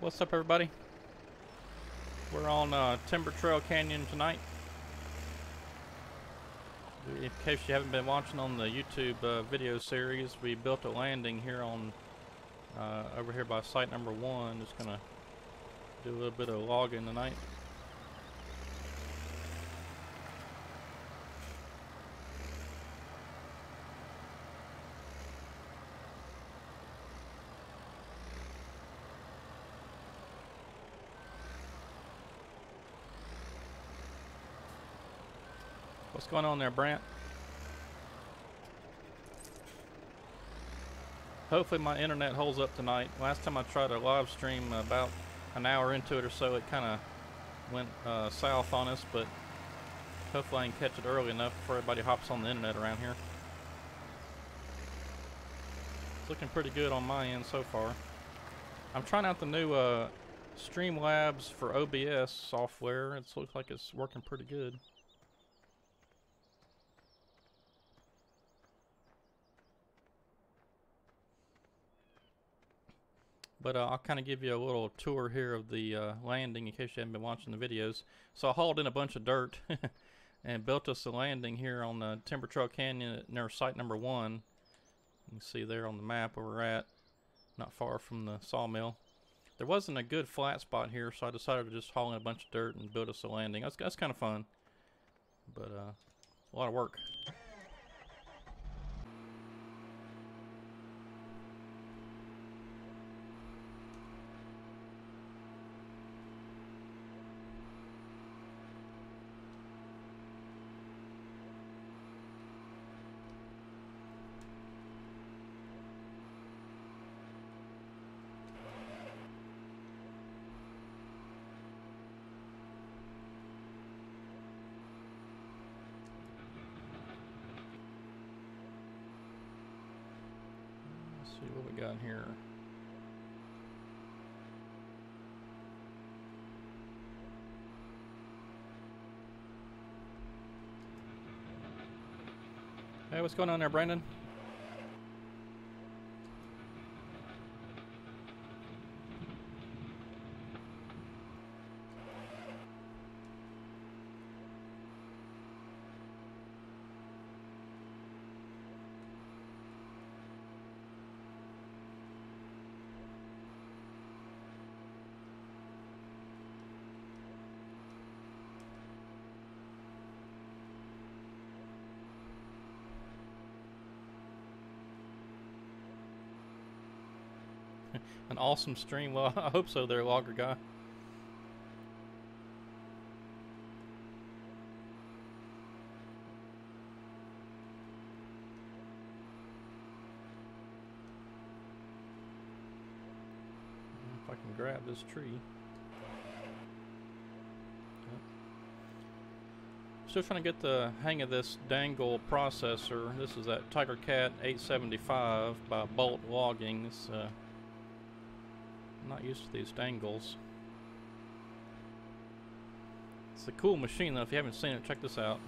What's up, everybody? We're on Timber Trail Canyon tonight. In case you haven't been watching on the YouTube video series, we built a landing here on over here by site number 1. Just gonna do a little bit of logging tonight. What's going on there, Brant? Hopefully my internet holds up tonight. Last time I tried a live stream, about an hour into it or so, it kind of went south on us, but hopefully I can catch it early enough before everybody hops on the internet around here. It's looking pretty good on my end so far. I'm trying out the new Streamlabs for OBS software. It looks like it's working pretty good. But I'll kind of give you a little tour here of the landing in case you haven't been watching the videos. So I hauled in a bunch of dirt and built us a landing here on the Timber Trail Canyon near site number 1. You can see there on the map where we're at, not far from the sawmill. There wasn't a good flat spot here, so I decided to just haul in a bunch of dirt and build us a landing. That's kind of fun, but a lot of work. See what we got here. Hey, what's going on there, Brandon? An awesome stream. Well, I hope so there, Logger Guy. If I can grab this tree. Yep. Still trying to get the hang of this dangle processor. This is that Tiger Cat 875 by Bolt Logging. This, I'm not used to these dangles. It's a cool machine though. If you haven't seen it, check this out.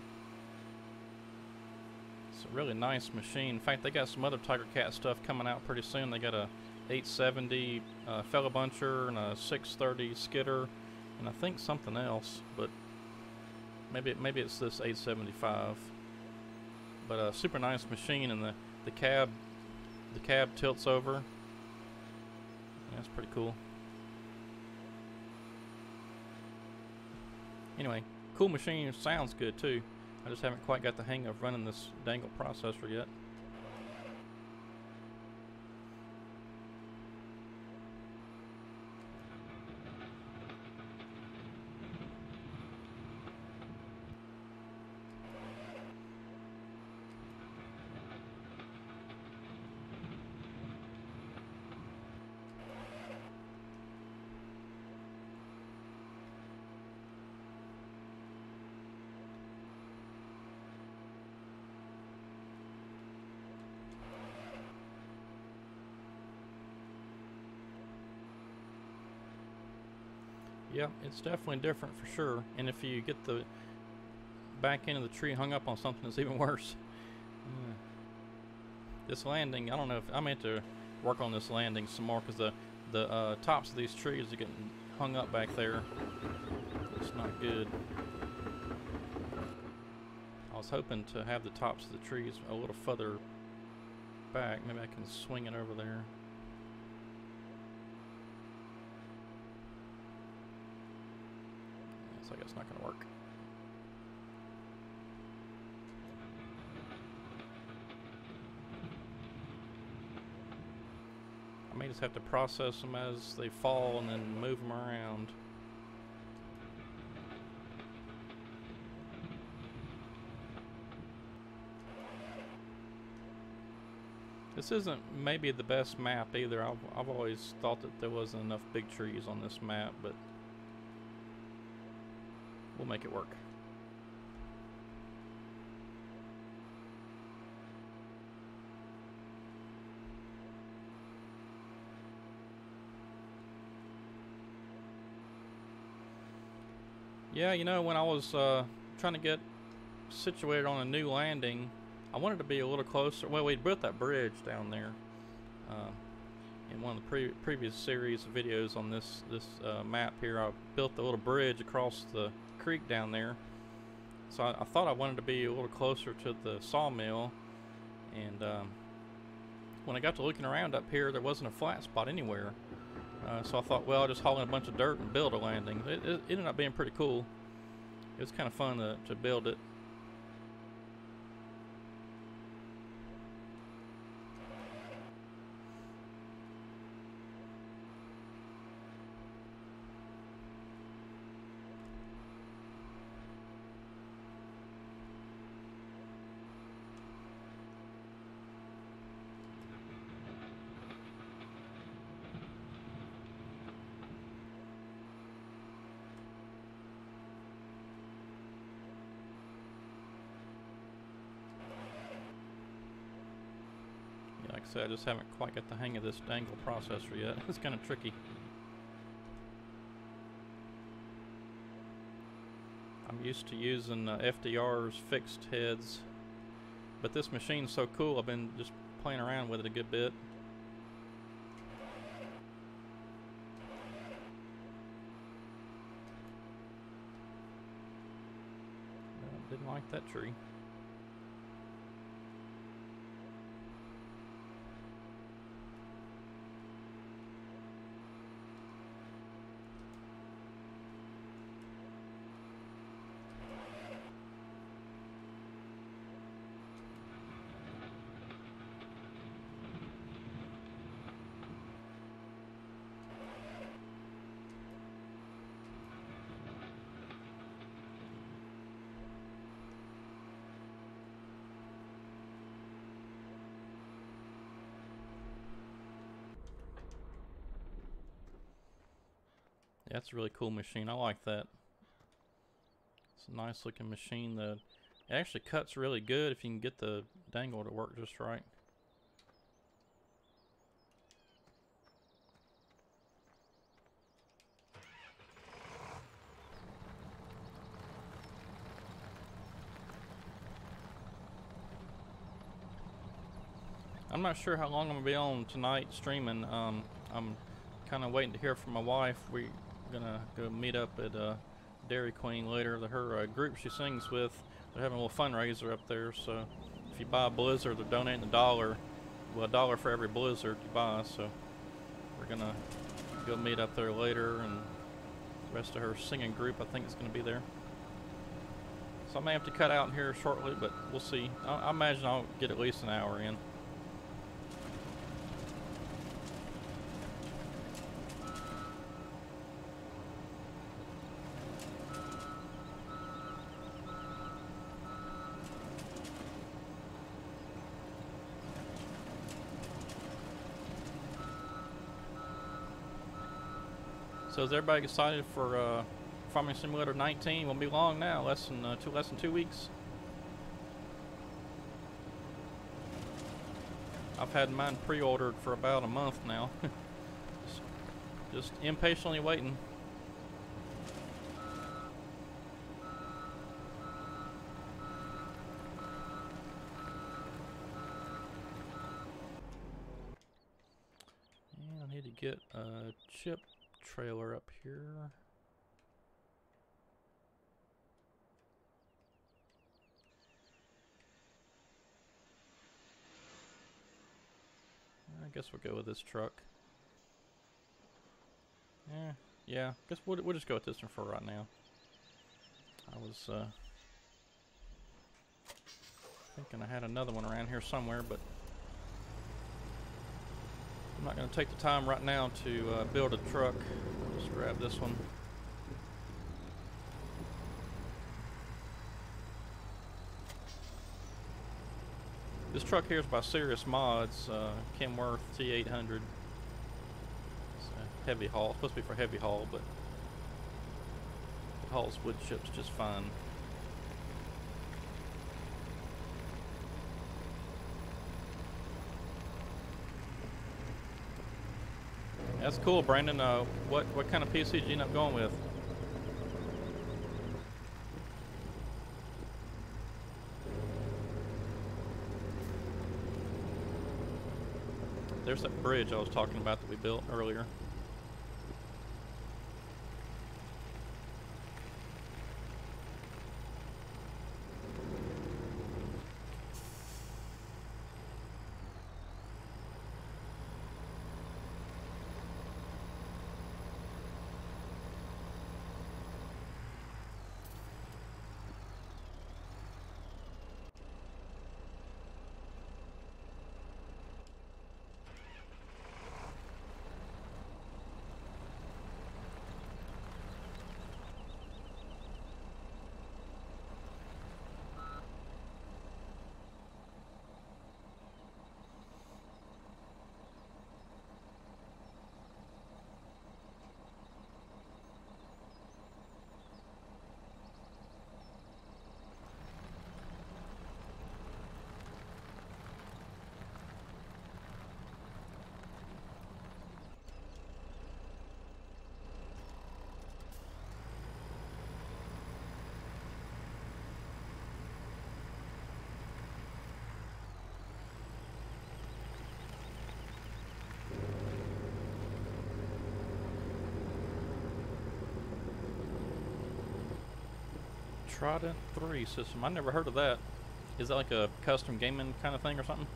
It's a really nice machine. In fact, they got some other Tiger Cat stuff coming out pretty soon. They got a 870 Fella Buncher and a 630 skidder, and I think something else, but maybe it's this 875. But a super nice machine, and the cab tilts over. That's pretty cool. Anyway, cool machine. Sounds good too. I just haven't quite got the hang of running this dangle processor yet. Yep, it's definitely different for sure. And if you get the back end of the tree hung up on something, it's even worse. This landing, I don't know if I meant to work on this landing some more, because the The tops of these trees are getting hung up back there. It's not good. I was hoping to have the tops of the trees a little further back. Maybe I can swing it over there. Looks like it's not going to work. I may just have to process them as they fall and then move them around. This isn't maybe the best map either. I've always thought that there wasn't enough big trees on this map, but we'll make it work. Yeah, you know, when I was trying to get situated on a new landing, I wanted to be a little closer. Well, we built that bridge down there in one of the previous series of videos on this map here. I built the little bridge across the creek down there, so I thought I wanted to be a little closer to the sawmill. And when I got to looking around up here, there wasn't a flat spot anywhere. So I thought, well, I'll just haul in a bunch of dirt and build a landing. It ended up being pretty cool. It was kind of fun to build it. Like I said, I just haven't quite got the hang of this dangle processor yet. It's kind of tricky. I'm used to using FDR's fixed heads, but this machine's so cool, I've been just playing around with it a good bit. Didn't like that tree. Yeah, that's a really cool machine. I like that. It's a nice looking machine that it actually cuts really good if you can get the dangle to work just right. I'm not sure how long I'm gonna be on tonight streaming. I'm kind of waiting to hear from my wife. We're gonna go meet up at Dairy Queen later. Her group she sings with, they're having a little fundraiser up there. So if you buy a Blizzard, they're donating $1. Well, $1 for every Blizzard you buy. So we're gonna go meet up there later, and the rest of her singing group I think is gonna be there. So I may have to cut out here shortly, but we'll see. I imagine I'll get at least an hour in. So is everybody excited for Farming Simulator 19? Won't be long now, less than 2 weeks. I've had mine pre-ordered for about a month now. just impatiently waiting. And I need to get chip trailer up here. I guess we'll go with this truck. Yeah. Guess we'll just go with this one for right now. I was thinking I had another one around here somewhere, but I'm not going to take the time right now to build a truck. I'll just grab this one. This truck here is by Serious Mods, Kenworth T800. It's a heavy haul. It's supposed to be for heavy haul, but it hauls wood chips just fine. That's cool, Brandon. What kind of PC did you end up going with? There's that bridge I was talking about that we built earlier. Trident 3 system. I never heard of that. Is that like a custom gaming kind of thing or something?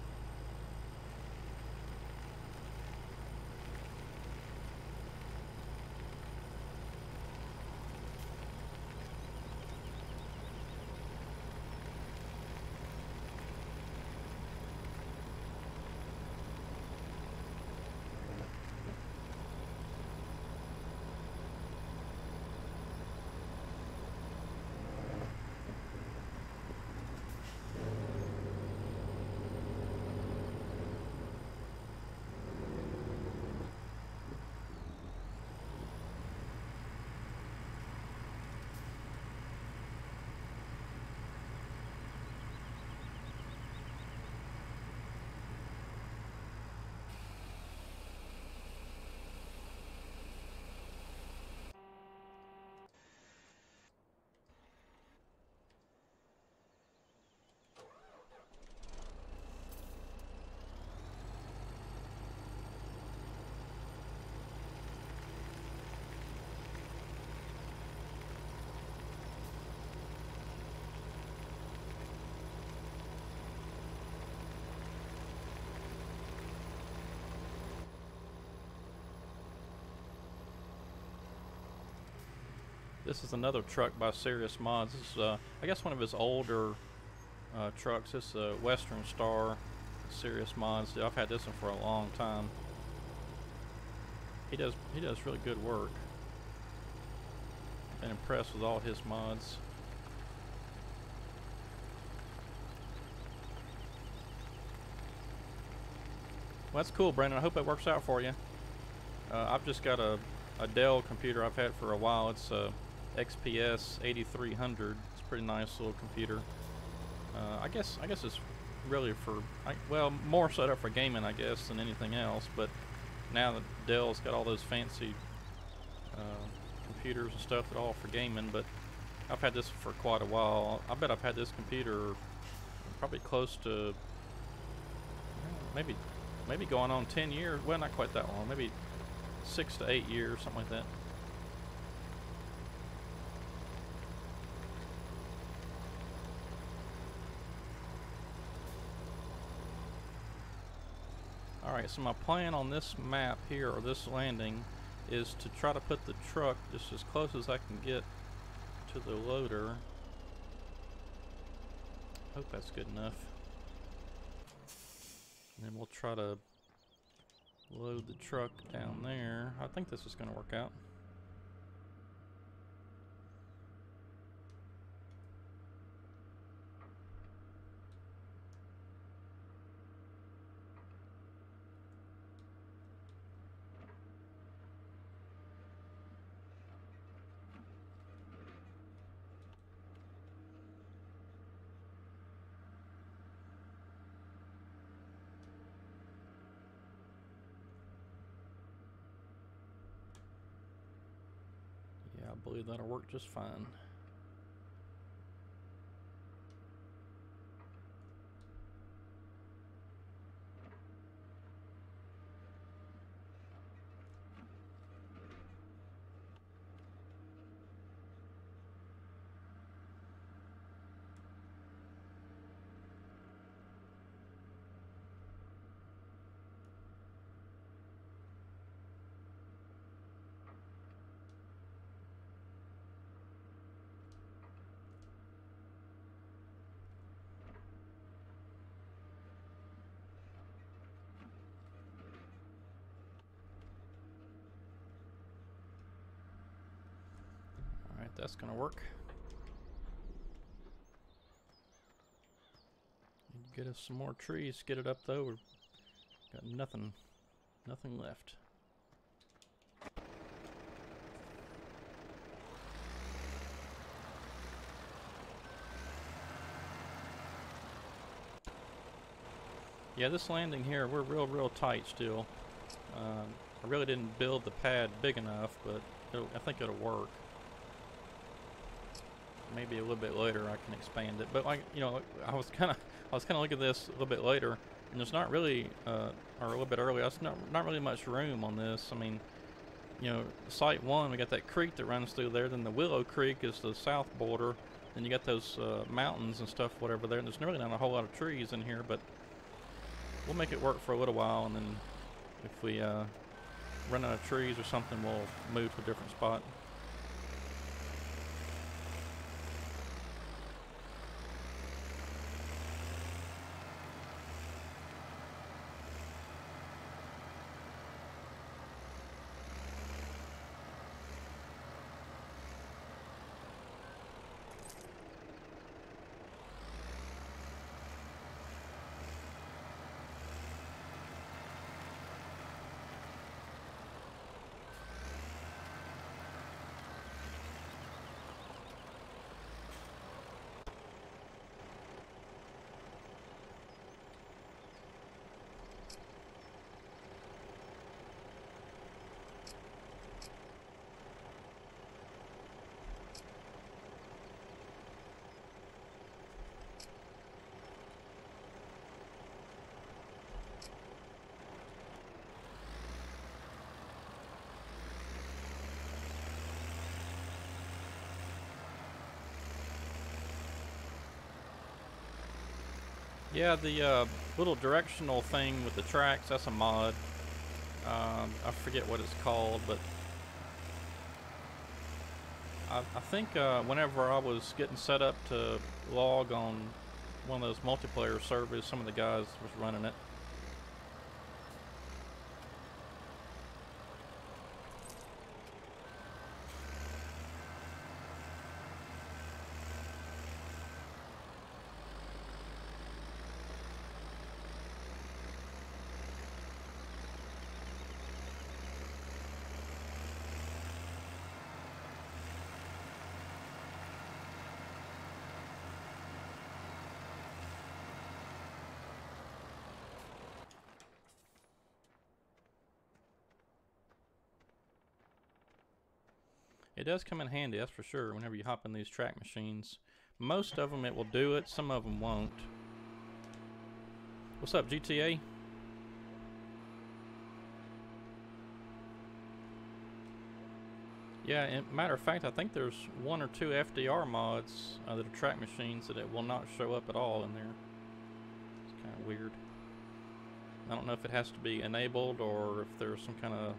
This is another truck by Serious Mods. This is, I guess, one of his older trucks. This is a Western Star Serious Mods. I've had this one for a long time. He does really good work. Been impressed with all his mods. Well, that's cool, Brandon. I hope it works out for you. I've just got a Dell computer I've had for a while. It's a XPS 8300. It's a pretty nice little computer. I guess it's really for, well, more set up for gaming, I guess, than anything else. But now that Dell's got all those fancy computers and stuff that are all for gaming, but I've had this for quite a while. I bet I've had this computer probably close to maybe going on 10 years. Well, not quite that long. Maybe 6 to 8 years, something like that. Alright, so my plan on this map here, or this landing, is to try to put the truck just as close as I can get to the loader. Hope that's good enough. And then we'll try to load the truck down there. I think this is going to work out. I believe that'll work just fine. That's gonna work. Need to get us some more trees, get it up though. We've got nothing left. Yeah, this landing here, we're real tight still. I really didn't build the pad big enough, but I think it'll work. Maybe a little bit later I can expand it, but like, you know, I was kind of looking at this a little bit later, and there's not really, or a little bit earlier, there's not really much room on this. I mean, you know, site 1, we got that creek that runs through there. Then the Willow Creek is the south border. Then you got those mountains and stuff, whatever there. And there's really not a whole lot of trees in here, but we'll make it work for a little while, and then if we run out of trees or something, we'll move to a different spot. Yeah, the little directional thing with the tracks, that's a mod. I forget what it's called, but I think whenever I was getting set up to log on one of those multiplayer servers, some of the guys was running it. It does come in handy, that's for sure, whenever you hop in these track machines. Most of them it will do it, some of them won't. What's up, GTA? Yeah, and matter of fact, I think there's one or two FDR mods that are track machines that it will not show up at all in there. It's kind of weird. I don't know if it has to be enabled or if there's some kind of,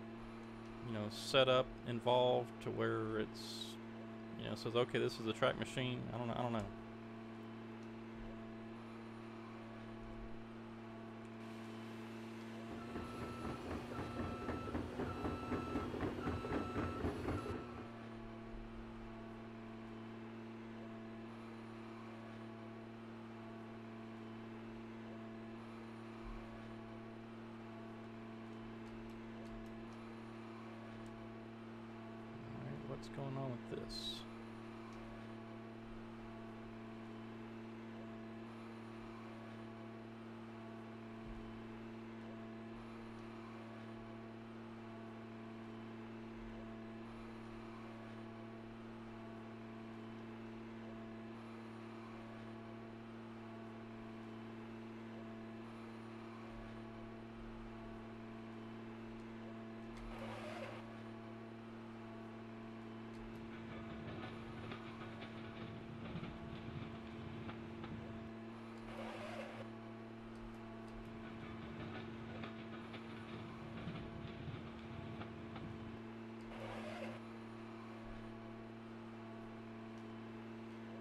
you know, setup involved to where it's, you know, says, okay, this is a track machine. I don't know. I don't know. Alright, what's going on with this?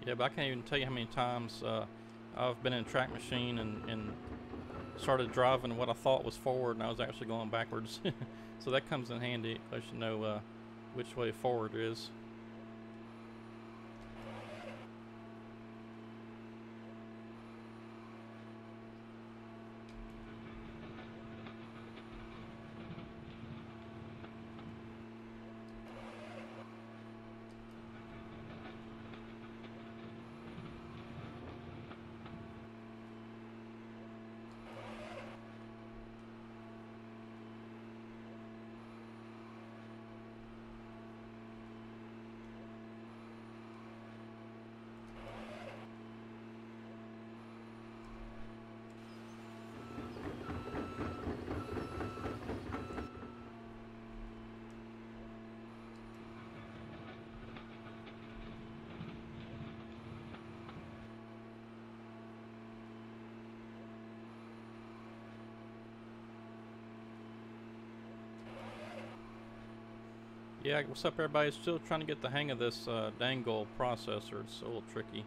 Yeah, but I can't even tell you how many times I've been in a track machine and started driving what I thought was forward, and I was actually going backwards. So that comes in handy, because you know which way forward is. Yeah, what's up everybody? Still trying to get the hang of this Dangle processor. It's a little tricky.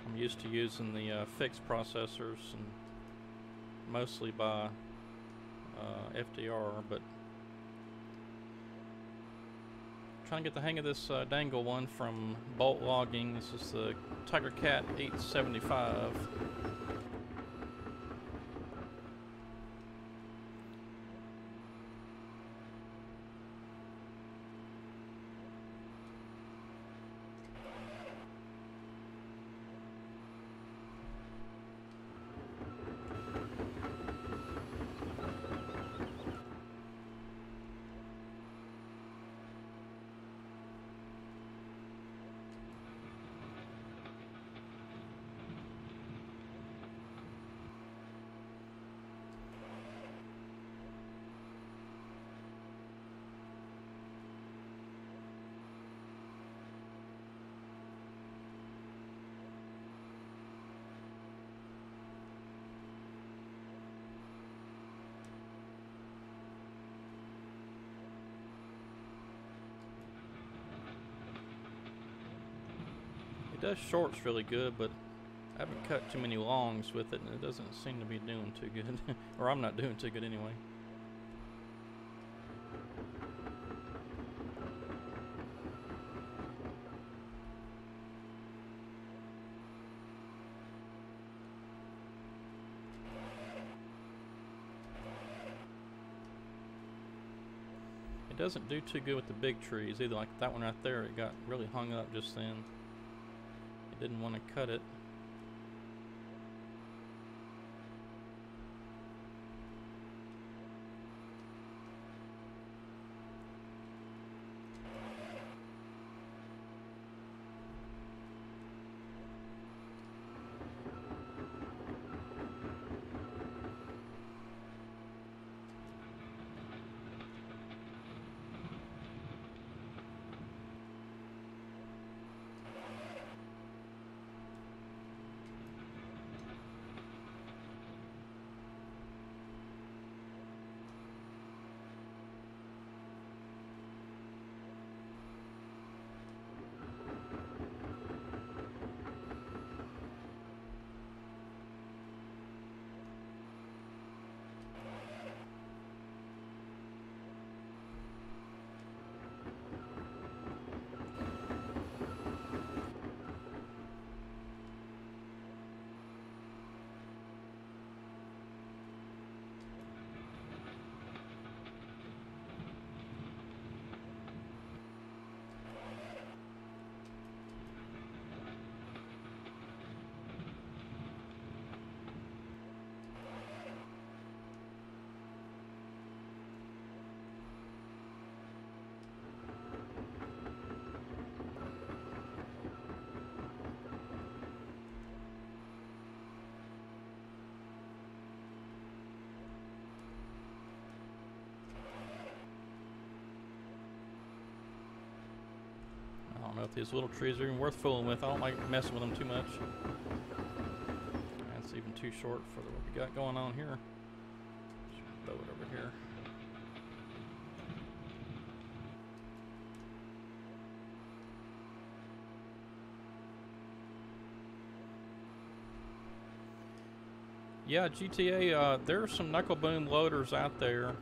I'm used to using the fixed processors, and mostly by FDR, but trying to get the hang of this Dangle one from Bolt Logging. This is the Tiger Cat 875. It does shorts really good, but I haven't cut too many longs with it, and it doesn't seem to be doing too good. Or I'm not doing too good anyway. It doesn't do too good with the big trees either. Like that one right there, it got really hung up just then. It didn't want to cut it. don't know if these little trees are even worth fooling with. I don't like messing with them too much. That's even too short for what we got going on here. Just throw it over here. Yeah, GTA, there's some knuckle boom loaders out there.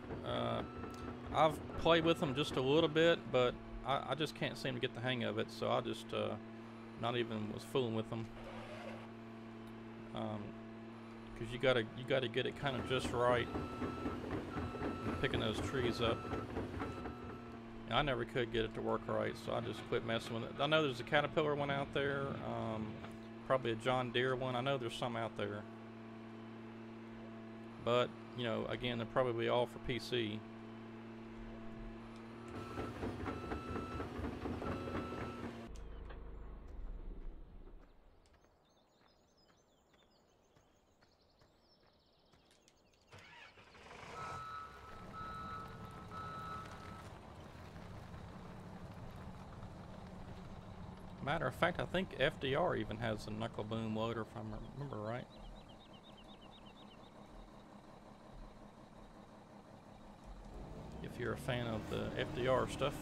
I've played with them just a little bit, but I just can't seem to get the hang of it, so I just not even was fooling with them. Because you gotta get it kind of just right, picking those trees up. And I never could get it to work right, so I just quit messing with it. I know there's a Caterpillar one out there, probably a John Deere one. I know there's some out there. But, you know, again, they're probably all for PC. Matter of fact, I think FDR even has a knuckle boom loader, if I remember right. If you're a fan of the FDR stuff.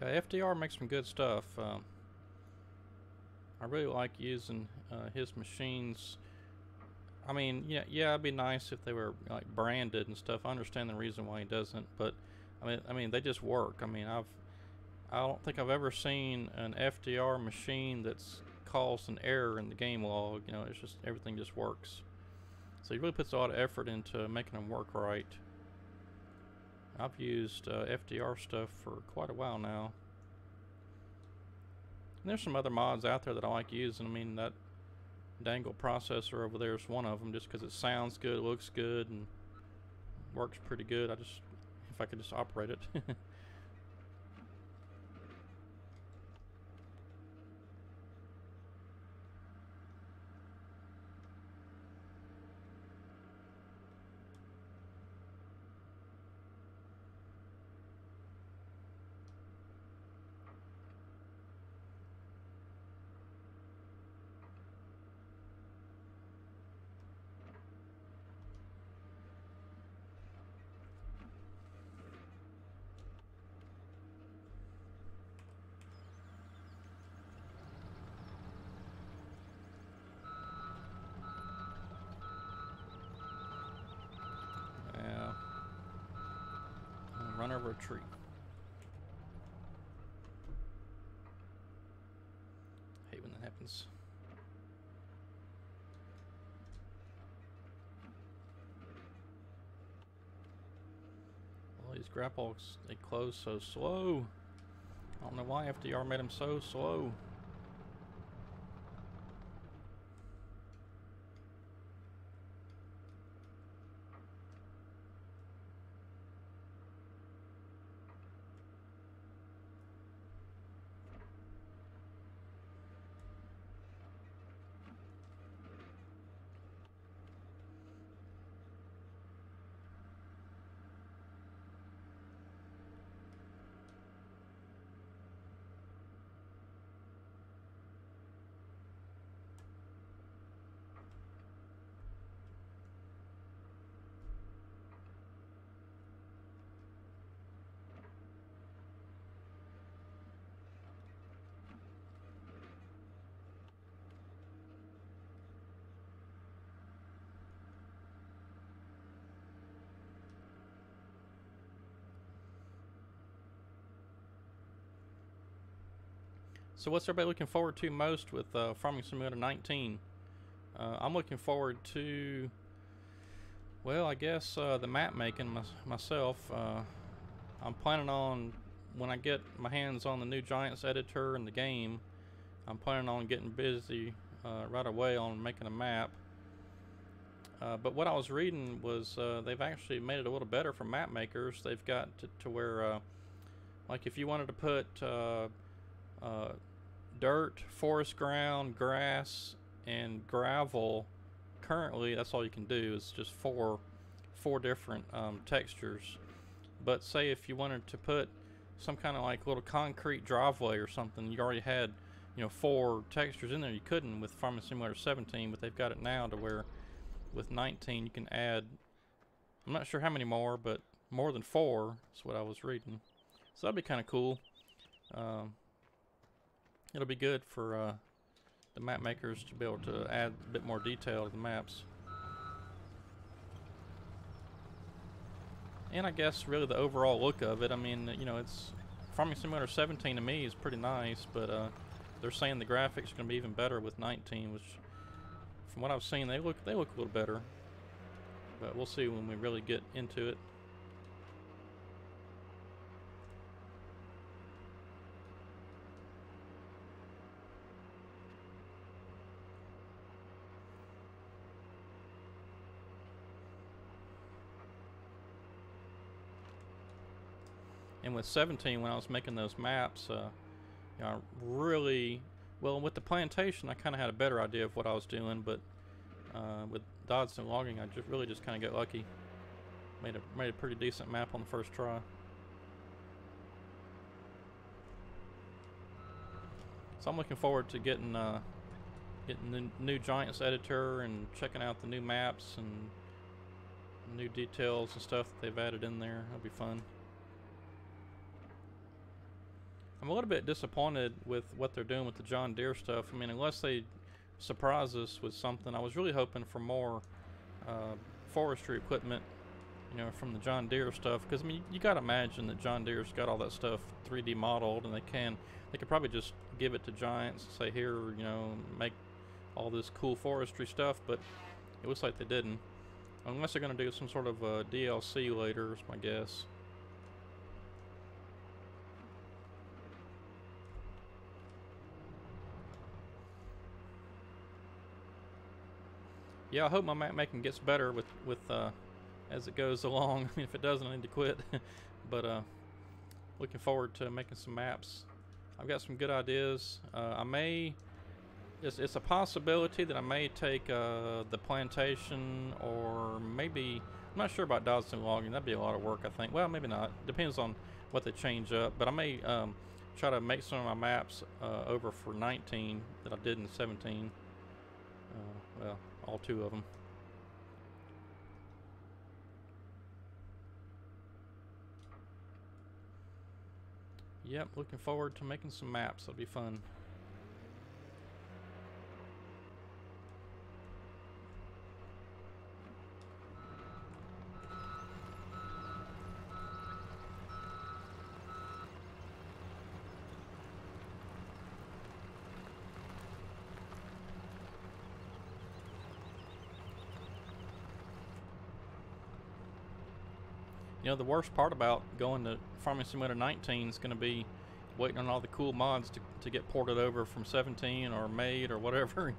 Yeah, FDR makes some good stuff. I really like using his machines. I mean, yeah, it'd be nice if they were like branded and stuff. I understand the reason why he doesn't, but I mean, they just work. I mean, I don't think I've ever seen an FDR machine that's caused an error in the game log. You know, it's just everything just works. So he really puts a lot of effort into making them work right. I've used FDR stuff for quite a while now. And there's some other mods out there that I like using. I mean, that Dangle processor over there is one of them, just because it sounds good, looks good, and works pretty good. If I could just operate it. Run over a tree. Hate when that happens. All these grapples, they close so slow. I don't know why FDR made them so slow. So what's everybody looking forward to most with Farming Simulator 19? I'm looking forward to, well, I guess the map making myself. I'm planning on, when I get my hands on the new Giants editor and the game, I'm planning on getting busy right away on making a map. But what I was reading was they've actually made it a little better for map makers. They've got to where, like if you wanted to put dirt, forest ground, grass, and gravel, currently that's all you can do is just four different textures. But say if you wanted to put some kind of like little concrete driveway or something, you already had, you know, 4 textures in there. You couldn't with Farming Simulator 17, but they've got it now to where with 19 you can add, I'm not sure how many more, but more than 4 is what I was reading. So that'd be kind of cool. It'll be good for the map makers to be able to add a bit more detail to the maps. And I guess really the overall look of it, I mean, you know, it's Farming Simulator 17 to me is pretty nice, but they're saying the graphics are going to be even better with 19, which from what I've seen they look a little better. But we'll see when we really get into it. And with 17, when I was making those maps, you know, really, well, with the plantation, I kind of had a better idea of what I was doing, but with Dodson logging, I just kind of got lucky. Made a pretty decent map on the first try. So I'm looking forward to getting the new Giants editor and checking out the new maps and new details and stuff that they've added in there. That'll be fun. I'm a little bit disappointed with what they're doing with the John Deere stuff. I mean, unless they surprise us with something, I was really hoping for more forestry equipment, you know, from the John Deere stuff. Because I mean, you got to imagine that John Deere's got all that stuff 3D modeled, and they could probably just give it to Giants and say, here, you know, make all this cool forestry stuff. But it looks like they didn't, unless they're going to do some sort of DLC later, is my guess. Yeah, I hope my map making gets better with as it goes along. I mean, if it doesn't, I need to quit. But looking forward to making some maps. I've got some good ideas. I may, it's a possibility that I may take the plantation, or maybe, I'm not sure about Dodson logging. That'd be a lot of work, I think. Well, maybe not. Depends on what they change up. But I may try to make some of my maps over for 19 that I did in 17. Well, all 2 of them. Yep, looking forward to making some maps. That'll be fun. You know, the worst part about going to Farming Simulator 19 is going to be waiting on all the cool mods to get ported over from 17 or made or whatever.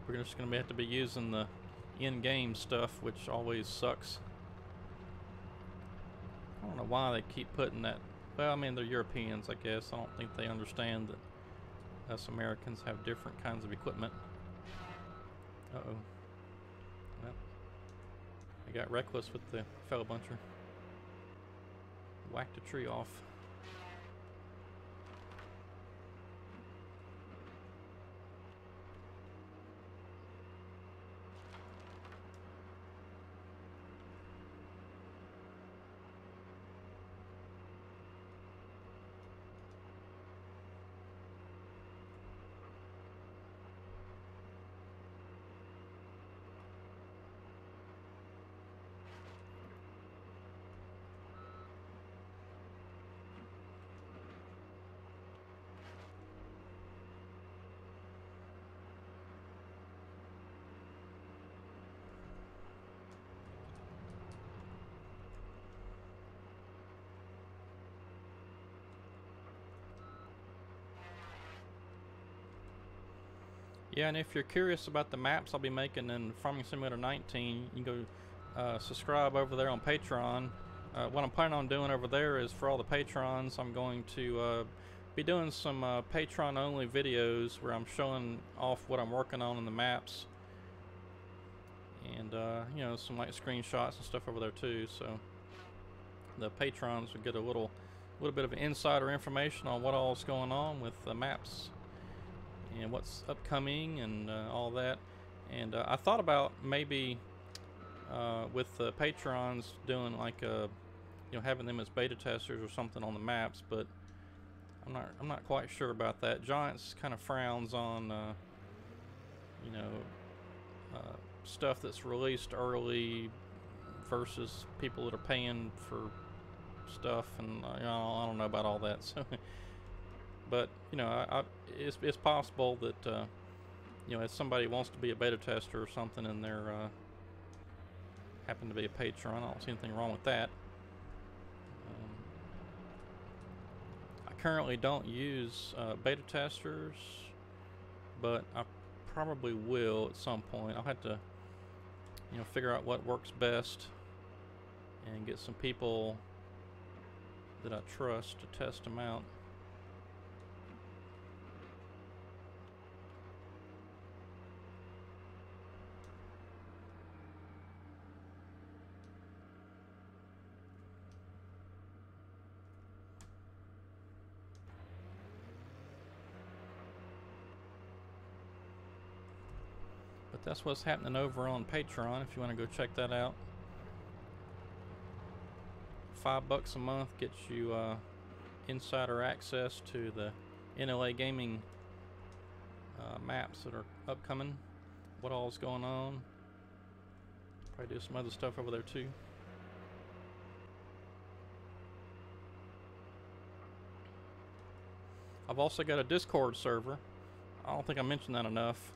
We're just going to have to be using the in-game stuff, which always sucks. I don't know why they keep putting that. Well, I mean, they're Europeans, I guess. I don't think they understand that us Americans have different kinds of equipment. Uh-oh. Well, I got reckless with the fellow buncher. Whacked a tree off. Yeah, and if you're curious about the maps I'll be making in Farming Simulator 19, you can go subscribe over there on Patreon. What I'm planning on doing over there is for all the patrons, I'm going to be doing some Patreon-only videos where I'm showing off what I'm working on in the maps, and you know, some like screenshots and stuff over there too. So the patrons will get a little bit of insider information on what all's going on with the maps and what's upcoming and all that. And I thought about maybe with the patrons doing like you know, having them as beta testers or something on the maps, but I'm not quite sure about that. Giants kind of frowns on you know, stuff that's released early versus people that are paying for stuff, and you know, I don't know about all that. So, but you know, it's possible that you know, if somebody wants to be a beta tester or something, and they're happen to be a patron, I don't see anything wrong with that. I currently don't use beta testers, but I probably will at some point. I'll have to, you know, figure out what works best and get some people that I trust to test them out. But that's what's happening over on Patreon if you want to go check that out. $5 a month gets you insider access to the NLA Gaming maps that are upcoming, what all's going on. Probably do some other stuff over there too. I've also got a Discord server. I don't think I mentioned that enough.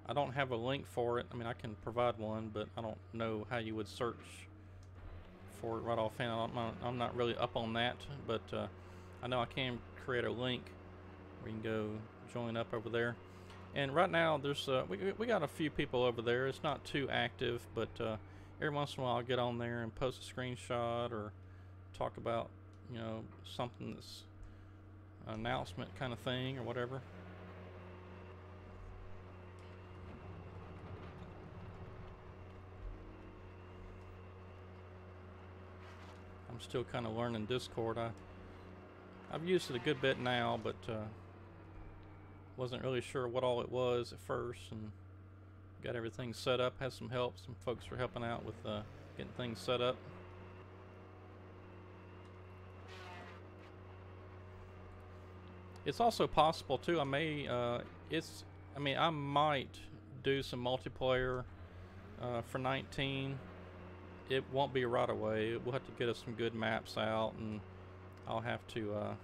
I don't have a link for it. I mean, I can provide one, but I don't know how you would search for it right offhand. I'm not really up on that, but I know I can create a link where you can go join up over there. And right now, there's we got a few people over there. It's not too active, but every once in a while I'll get on there and post a screenshot or talk about, you know, something that's an announcement kind of thing or whatever. I'm still kind of learning Discord. I've used it a good bit now, but wasn't really sure what all it was at first, and got everything set up. Had some help. Some folks were helping out with getting things set up. It's also possible too. I might do some multiplayer for 19. It won't be right away. We'll have to get us some good maps out, and I'll have to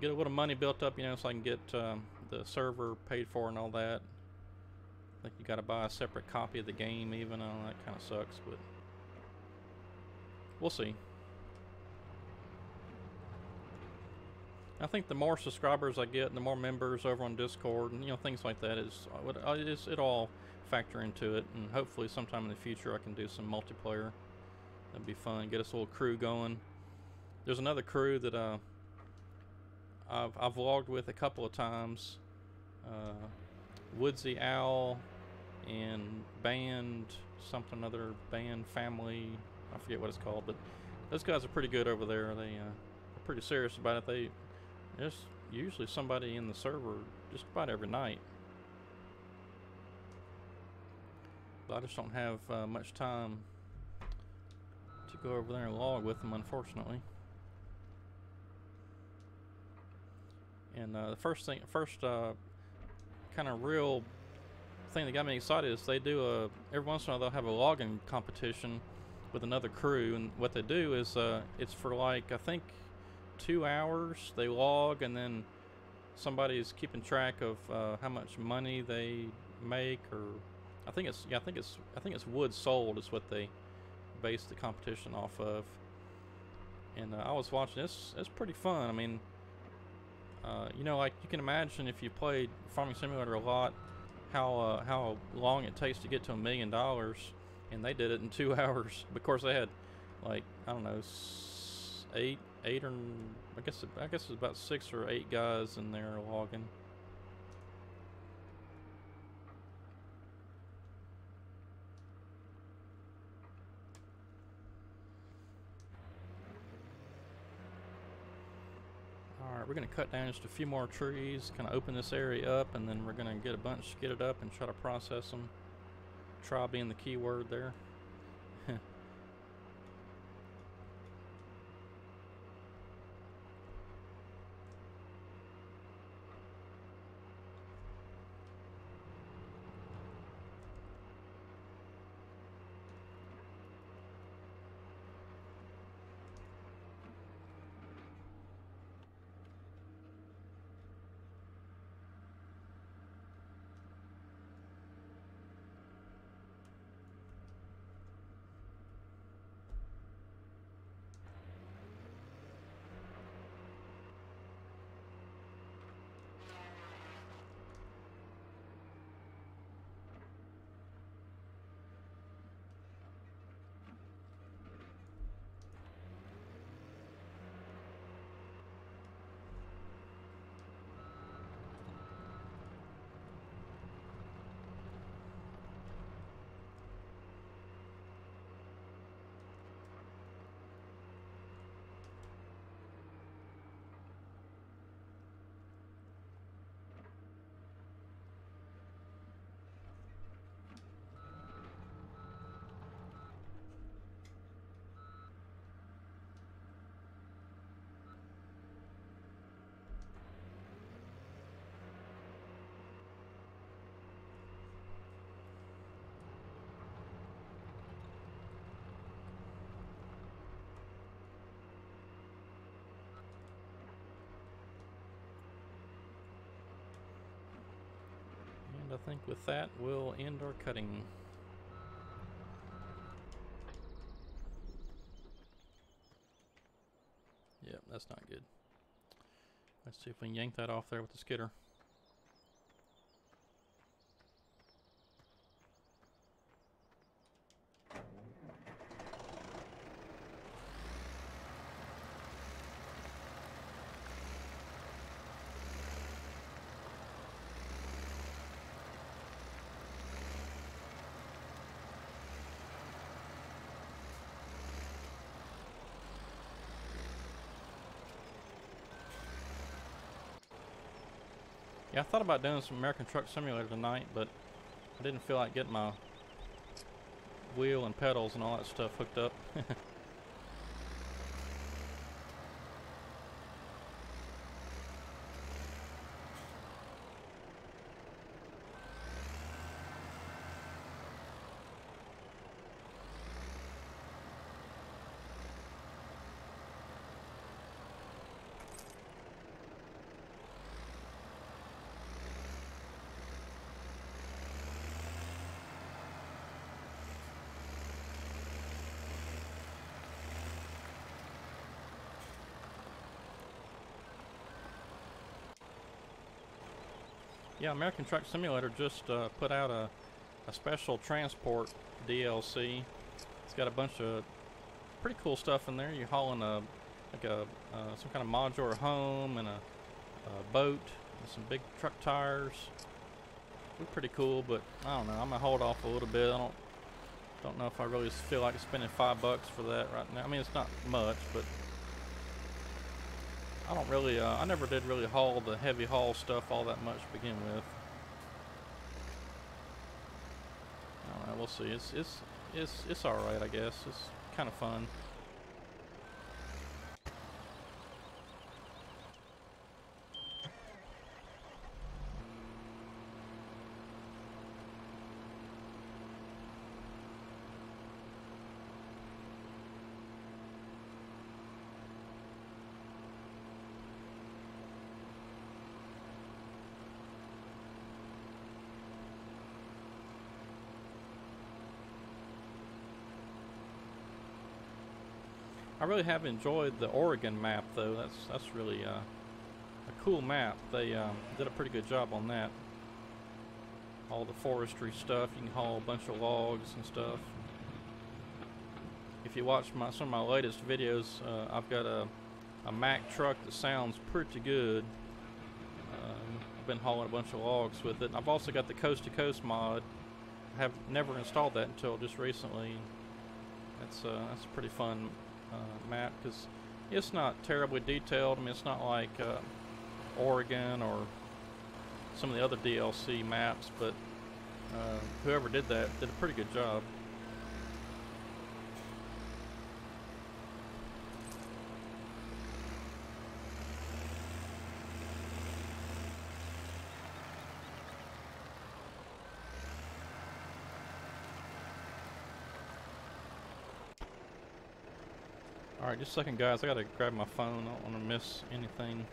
get a little money built up, you know, so I can get the server paid for and all that. I think you got to buy a separate copy of the game, even. Oh, that kind of sucks, but we'll see. I think the more subscribers I get, and the more members over on Discord, and you know, things like that, it all factor into it. And hopefully sometime in the future I can do some multiplayer. That'd be fun. Get us a little crew going. There's another crew that I've vlogged with a couple of times. Woodsy Owl and Band something other, Band Family, I forget what it's called, but those guys are pretty good over there. They're pretty serious about it. There's usually somebody in the server just about every night. But I just don't have much time to go over there and log with them, unfortunately. And the first kind of real thing that got me excited is they do every once in a while they'll have a logging competition with another crew, and what they do is it's for like, I think, 2 hours they log, and then somebody's keeping track of how much money they make, or I think it's wood sold is what they base the competition off of. And I was watching this. It's pretty fun. I mean, You know, like you can imagine if you played Farming Simulator a lot, how long it takes to get to $1 million, and they did it in 2 hours. Of course, they had like I don't know, eight or I guess it's about 6 or 8 guys in there logging. Alright, we're going to cut down just a few more trees, kind of open this area up, and then we're going to get a bunch skidded up and try to process them. Try being the key word there. And I think with that, we'll end our cutting. Yep, that's not good. Let's see if we can yank that off there with the skidder. Yeah, I thought about doing some American Truck Simulator tonight, but I didn't feel like getting my wheel and pedals and all that stuff hooked up. Yeah, American Truck Simulator just put out a special transport DLC. It's got a bunch of pretty cool stuff in there. You're hauling some kind of modular home and a boat and some big truck tires. It's pretty cool, but I don't know. I'm gonna hold off a little bit. I don't know if I really feel like spending $5 for that right now. I mean, it's not much, but I don't really, I never did really haul the heavy haul stuff all that much to begin with. I don't know, we'll see. It's alright, I guess. It's kind of fun. I really have enjoyed the Oregon map, though. That's really a cool map. They did a pretty good job on that. All the forestry stuff, you can haul a bunch of logs and stuff. If you watch some of my latest videos, I've got a Mack truck that sounds pretty good. I've been hauling a bunch of logs with it. I've also got the Coast to Coast mod. I have never installed that until just recently. That's a pretty fun map because it's not terribly detailed. I mean, it's not like Oregon or some of the other DLC maps, but whoever did that did a pretty good job. Alright, just a second, guys. I gotta grab my phone. I don't want to miss anything.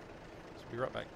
So be right back.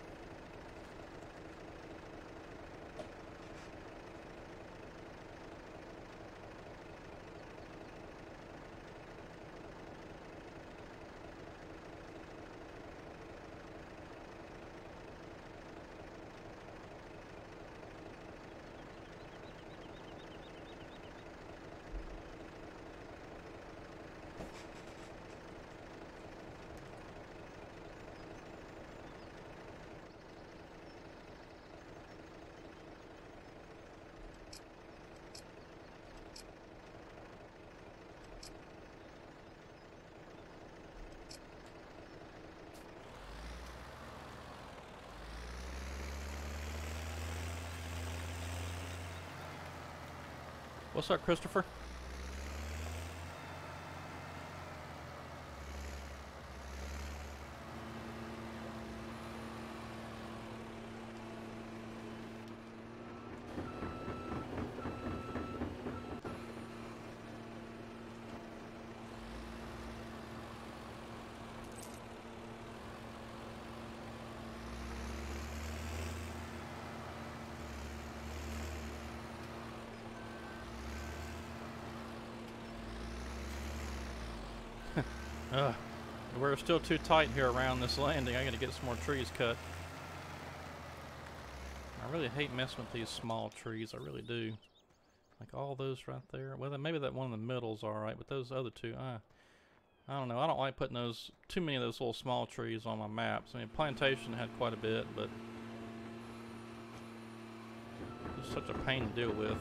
What's up, Christopher? We're still too tight here around this landing. I gotta get some more trees cut. I really hate messing with these small trees. I really do. Like all those right there. Well, then maybe that one in the middle's alright, but those other two, I don't know. I don't like putting too many of those little small trees on my maps. I mean, Plantation had quite a bit, but it's such a pain to deal with.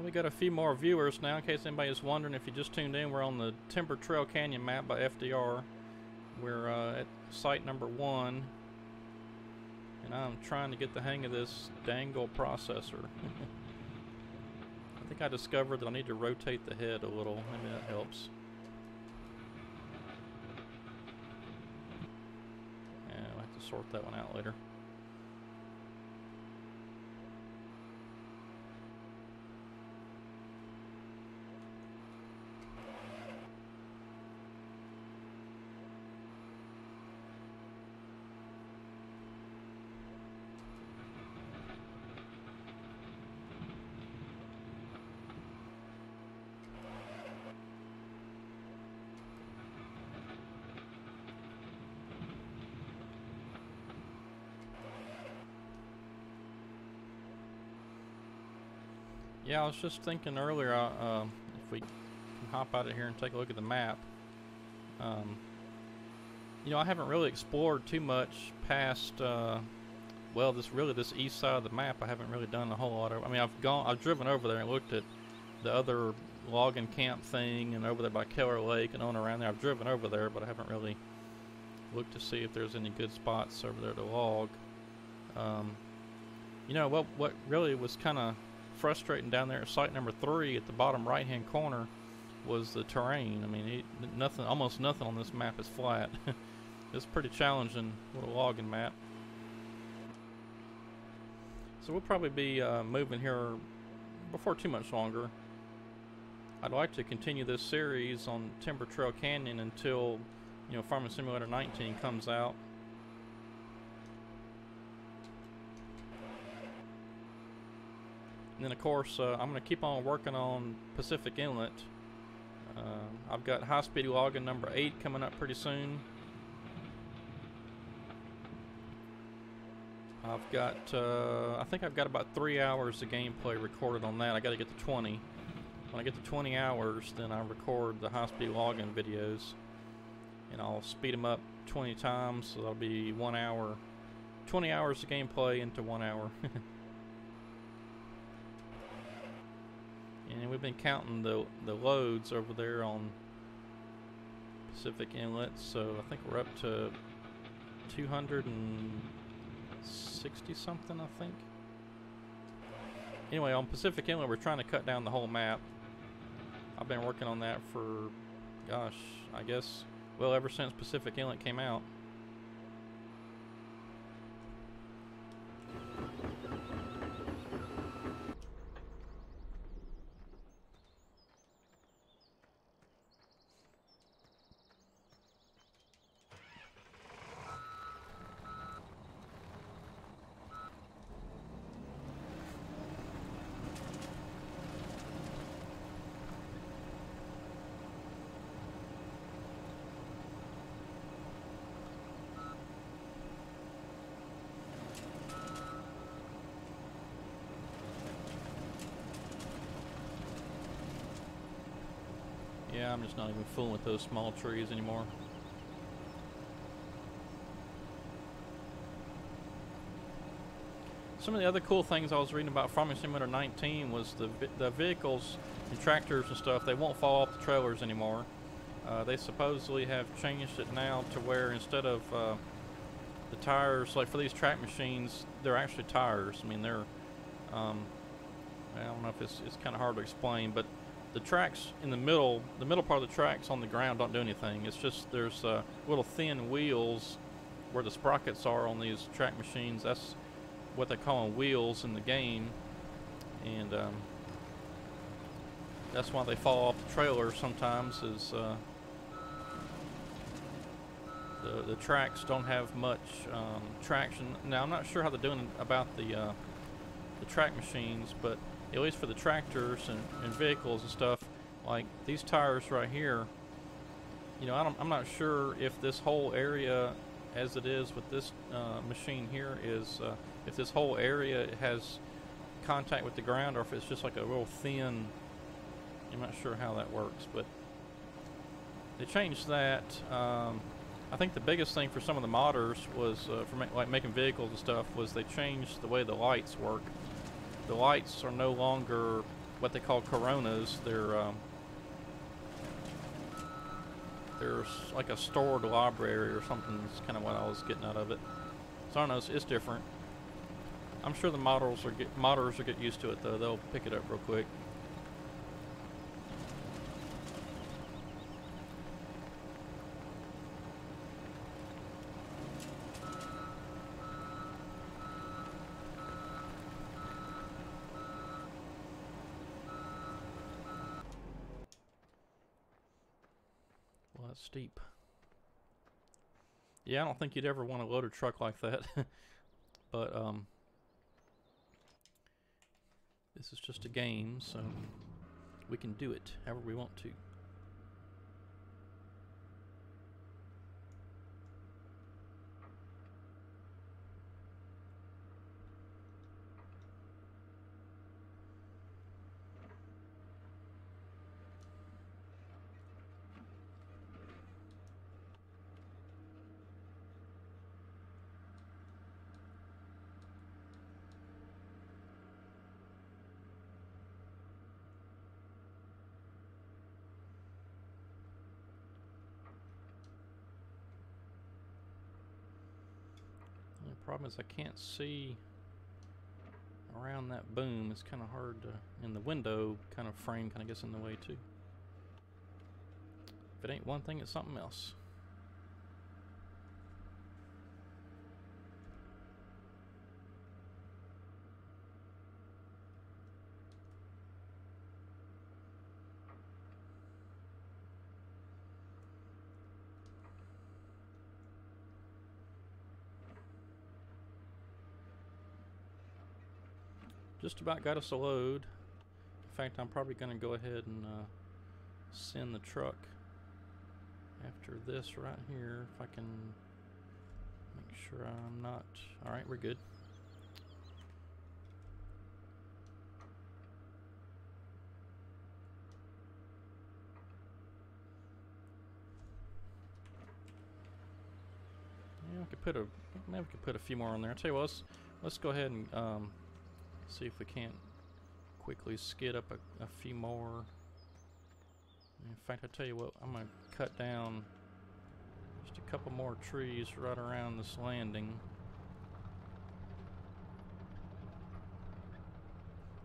We got a few more viewers now. In case anybody's wondering, if you just tuned in, we're on the Timber Trail Canyon map by FDR. We're at site number 1, and I'm trying to get the hang of this dangle processor. I think I discovered that I need to rotate the head a little. Maybe that helps. Yeah, I'll have to sort that one out later. Yeah, I was just thinking earlier, if we can hop out of here and take a look at the map. You know, I haven't really explored too much past, well, this east side of the map. I haven't really done a whole lot of. I mean, I've driven over there and looked at the other logging camp thing, and over there by Keller Lake and on around there. I've driven over there, but I haven't really look to see if there's any good spots over there to log. You know what really was kind of frustrating down there at site number 3 at the bottom right hand corner was the terrain. I mean, almost nothing on this map is flat. It's pretty challenging little logging map. So we'll probably be moving here before too much longer. I'd like to continue this series on Timber Trail Canyon until, you know, Farming Simulator 19 comes out. And then of course I'm going to keep on working on Pacific Inlet. I've got high-speed logging number 8 coming up pretty soon. I've got, I think I've got about 3 hours of gameplay recorded on that. I got to get to 20. When I get to 20 hours, then I record the high-speed logging videos, and I'll speed them up 20 times, so that'll be 1 hour, 20 hours of gameplay into 1 hour. And we've been counting the loads over there on Pacific Inlet, so I think we're up to 260 something, I think. Anyway, on Pacific Inlet we're trying to cut down the whole map. I've been working on that for, gosh, I guess, well, ever since Pacific Inlet came out. Yeah, I'm just not even fooling with those small trees anymore. Some of the other cool things I was reading about Farming Simulator 19 was the vehicles and tractors and stuff, they won't fall off the trailers anymore. They supposedly have changed it now to where instead of the tires, like for these track machines, they're actually tires. I mean, they're, I don't know if it's kind of hard to explain, but the tracks in the middle part of the tracks on the ground don't do anything. It's just there's little thin wheels where the sprockets are on these track machines. That's what they call them, wheels in the game, and that's why they fall off the trailer sometimes. Is the tracks don't have much traction. Now I'm not sure how they're doing about the track machines, but at least for the tractors and vehicles and stuff, like these tires right here, you know, I'm not sure if this whole area, as it is with this machine here, is if this whole area has contact with the ground, or if it's just like a real thin. I'm not sure how that works, but they changed that. I think the biggest thing for some of the modders was for making vehicles and stuff was they changed the way the lights work. The lights are no longer what they call coronas. They're there's like a stored library or something. Is kind of what I was getting out of it. So I don't know. It's different. I'm sure the modders will get used to it though. They'll pick it up real quick. Steep. Yeah, I don't think you'd ever want to load a truck like that. But this is just a game, so we can do it however we want to. Problem is I can't see around that boom. It's kind of hard to, and the window kind of frame kind of gets in the way too. If it ain't one thing, it's something else. Just about got us a load. In fact, I'm probably going to go ahead and send the truck after this right here, if I can make sure I'm not... Alright, we're good. Yeah, we could put a... maybe we could put a few more on there. I'll tell you what, let's go ahead and see if we can't quickly skid up a few more. In fact, I tell you what, I'm going to cut down just a couple more trees right around this landing.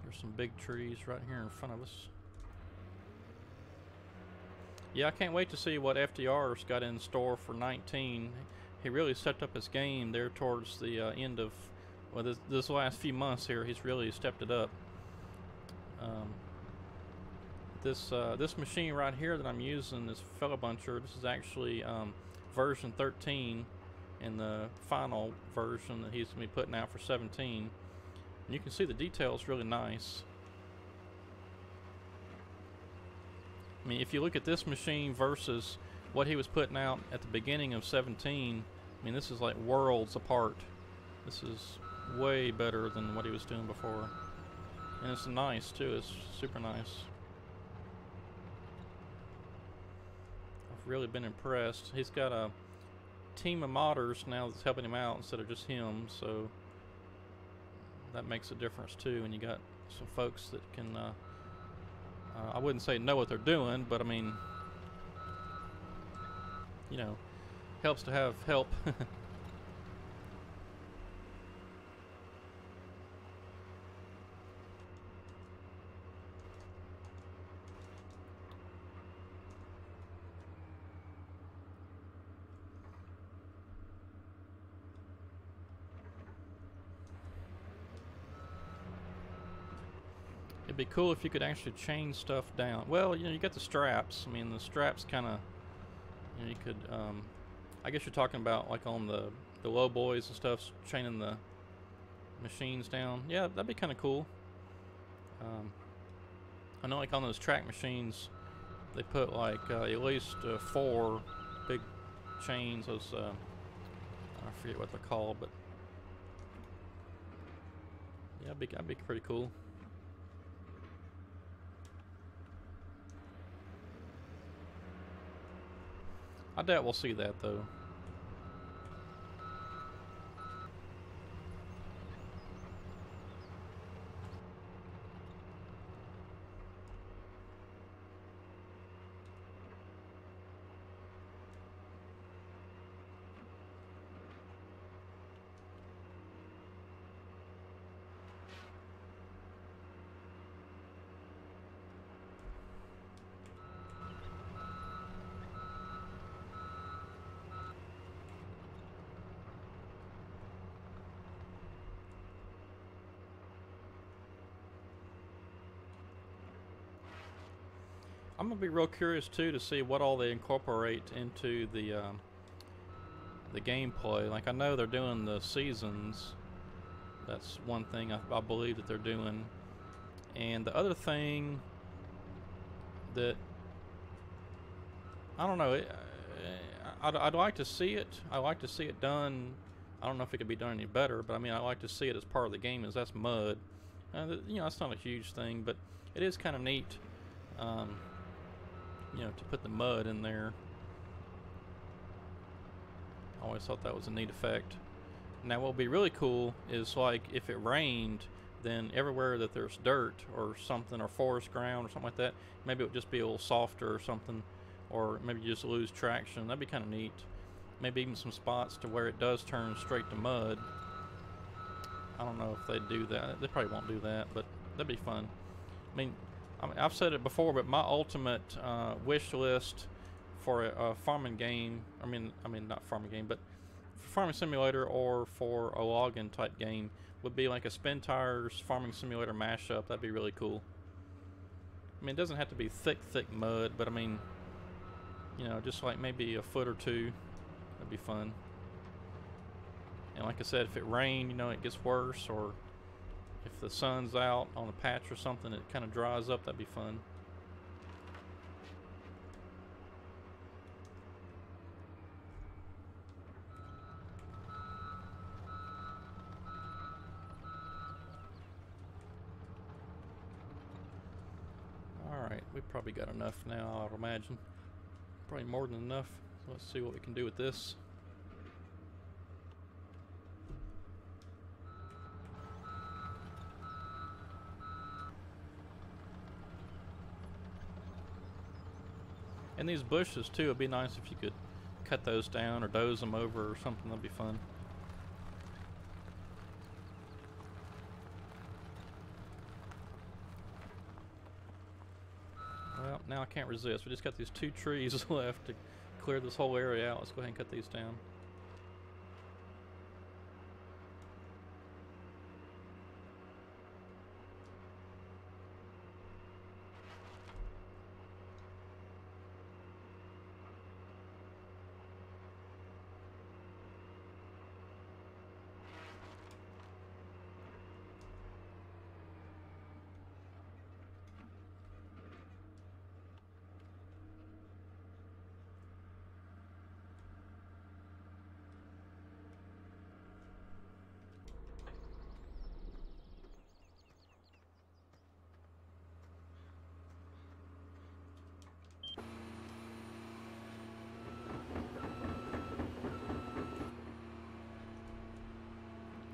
There's some big trees right here in front of us. Yeah, I can't wait to see what FDR's got in store for 19. He really stepped up his game there towards the end of, well, this last few months here. He's really stepped it up. This machine right here that I'm using, this Fella Buncher, this is actually version 13 in the final version that he's going to be putting out for 17. And you can see the details really nice. I mean, if you look at this machine versus what he was putting out at the beginning of 17, I mean, this is like worlds apart. This is way better than what he was doing before. And it's nice too, it's super nice. I've really been impressed. He's got a team of modders now that's helping him out instead of just him, so that makes a difference too. And you got some folks that can, I wouldn't say know what they're doing, but I mean, you know, helps to have help. It'd be cool if you could actually chain stuff down. Well, you know, you got the straps. I mean, the straps kind of, you know, you could, I guess you're talking about like on the low boys and stuff, chaining the machines down. Yeah, that'd be kind of cool. I know like on those track machines, they put like at least 4 big chains. Those, I forget what they're called, but yeah, that'd be pretty cool. I doubt we'll see that though. I'm gonna be real curious too to see what all they incorporate into the gameplay. Like I know they're doing the seasons. That's one thing I believe that they're doing. And the other thing that I don't know, I'd like to see it. I like to see it done. I don't know if it could be done any better, but I mean I like to see it as part of the game. Is that's mud. You know, that's not a huge thing, but it is kind of neat. You know, to put the mud in there. I always thought that was a neat effect. Now what would be really cool is like if it rained, then everywhere that there's dirt or something, or forest ground or something like that, maybe it would just be a little softer or something, or maybe you just lose traction. That'd be kind of neat. Maybe even some spots to where it does turn straight to mud. I don't know if they do that. They probably won't do that, but that'd be fun. I've said it before, but my ultimate wish list for a farming game, I mean not farming game, but for farming simulator or for a login type game would be like a Spin Tires farming simulator mashup. That'd be really cool. I mean, it doesn't have to be thick mud, but I mean, you know, just like maybe a foot or two. That'd be fun. And like I said, if it rained, you know, it gets worse, or if the sun's out on a patch or something, it kind of dries up. That'd be fun. Alright, we probably got enough now, I'd imagine. Probably more than enough. So let's see what we can do with this. And these bushes too, it'd be nice if you could cut those down or doze them over or something. That'd be fun. Well, now I can't resist. We just got these 2 trees left to clear this whole area out. Let's go ahead and cut these down.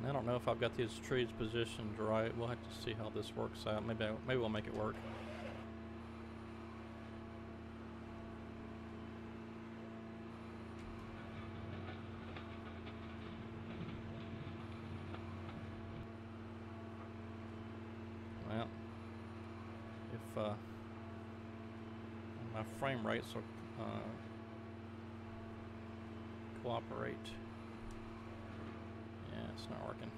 I don't know if I've got these trees positioned right. We'll have to see how this works out. Maybe we'll make it work. Well, if my frame rates will cooperate. Yeah, it's not working.